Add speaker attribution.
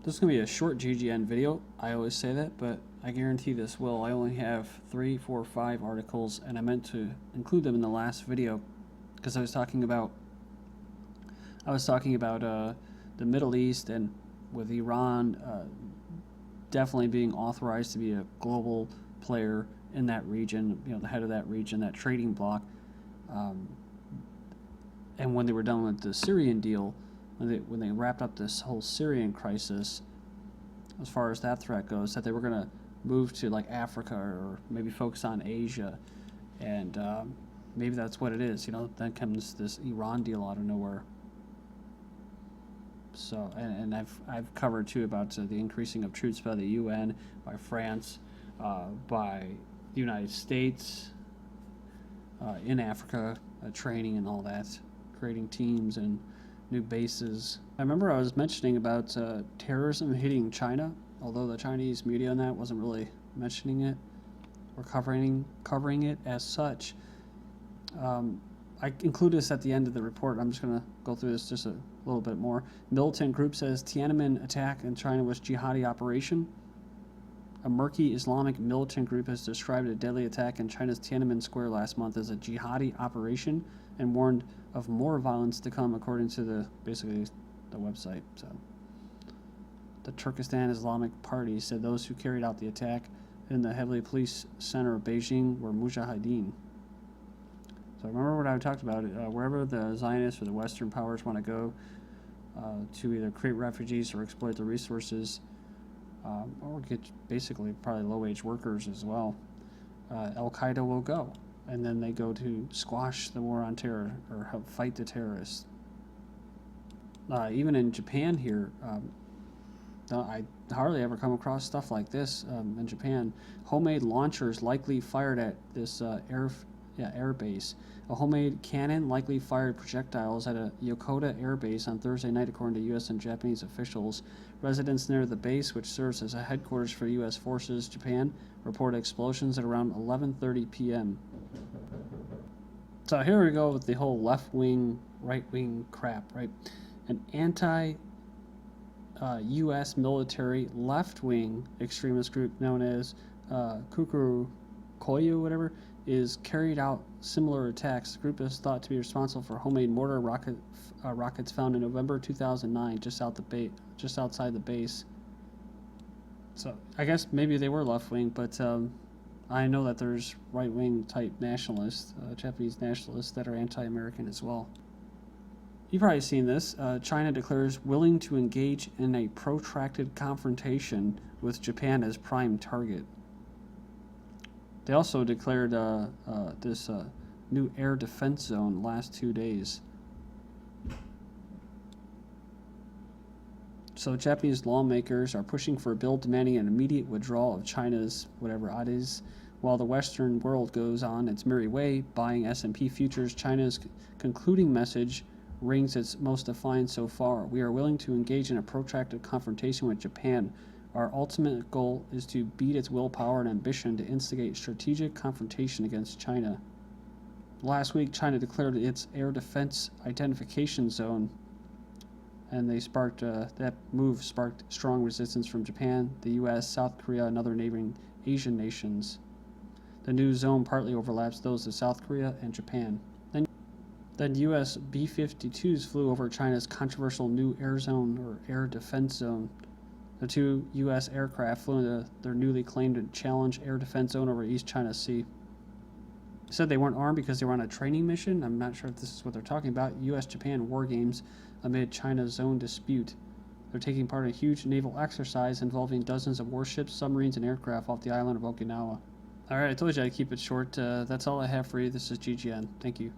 Speaker 1: This is going to be a short GGN video. I always say that, but I guarantee this will. I only have 3, 4, 5 articles, and I meant to include them in the last video because I was talking about the Middle East, and with Iran definitely being authorized to be a global player in that region, the head of that region, that trading bloc. And when they were done with the Syrian deal, when they wrapped up this whole Syrian crisis, as far as that threat goes, that they were going to move to like Africa or maybe focus on Asia, and maybe that's what it is. Then comes this Iran deal out of nowhere. So, and I've covered too about the increasing of troops by the UN, by France, by the United States, in Africa, training and all that, creating teams and new bases. I remember I was mentioning about terrorism hitting China, although the Chinese media on that wasn't really mentioning it or covering it as such. I include this at the end of the report. I'm just going to go through this just a little bit more. Militant group says Tiananmen attack in China was jihadi operation. A murky Islamic militant group has described a deadly attack in China's Tiananmen Square last month as a jihadi operation and warned of more violence to come, according to basically the website. So, the Turkestan Islamic Party said those who carried out the attack in the heavily policed center of Beijing were mujahideen. So remember what I talked about, wherever the Zionists or the Western powers want to go to either create refugees or exploit the resources, or get basically probably low-wage workers as well, Al-Qaeda will go. And then they go to squash the war on terror or help fight the terrorists. Even in Japan here, I hardly ever come across stuff like this in Japan. Homemade launchers likely fired at this air base. A homemade cannon likely fired projectiles at a Yokota air base on Thursday night, according to U.S. and Japanese officials. Residents near the base, which serves as a headquarters for U.S. forces, Japan, reported explosions at around 11:30 p.m. So here we go with the whole left-wing, right-wing crap, right? An anti-U.S. military left-wing extremist group known as Kukurukoyo, whatever, is carried out similar attacks. The group is thought to be responsible for homemade mortar rockets found in November 2009 just outside the base. So I guess maybe they were left-wing, but I know that there's right-wing type nationalists, Japanese nationalists, that are anti-American as well. You've probably seen this. China declares willing to engage in a protracted confrontation with Japan as prime target. They also declared this new air defense zone last 2 days. So Japanese lawmakers are pushing for a bill demanding an immediate withdrawal of China's whatever it is, while the Western world goes on its merry way buying S&P futures. China's concluding message rings its most defiant so far. We are willing to engage in a protracted confrontation with Japan. Our ultimate goal is to beat its willpower and ambition to instigate strategic confrontation against China. Last week, China declared its air defense identification zone, and that move sparked strong resistance from Japan, the U.S., South Korea, and other neighboring Asian nations. The new zone partly overlaps those of South Korea and Japan. Then U.S. B-52s flew over China's controversial new air zone or air defense zone. The 2 U.S. aircraft flew into their newly claimed challenge air defense zone over East China Sea. They said they weren't armed because they were on a training mission. I'm not sure if this is what they're talking about. U.S.-Japan war games amid China's zone dispute. They're taking part in a huge naval exercise involving dozens of warships, submarines, and aircraft off the island of Okinawa. All right, I told you I'd keep it short. That's all I have for you. This is GGN. Thank you.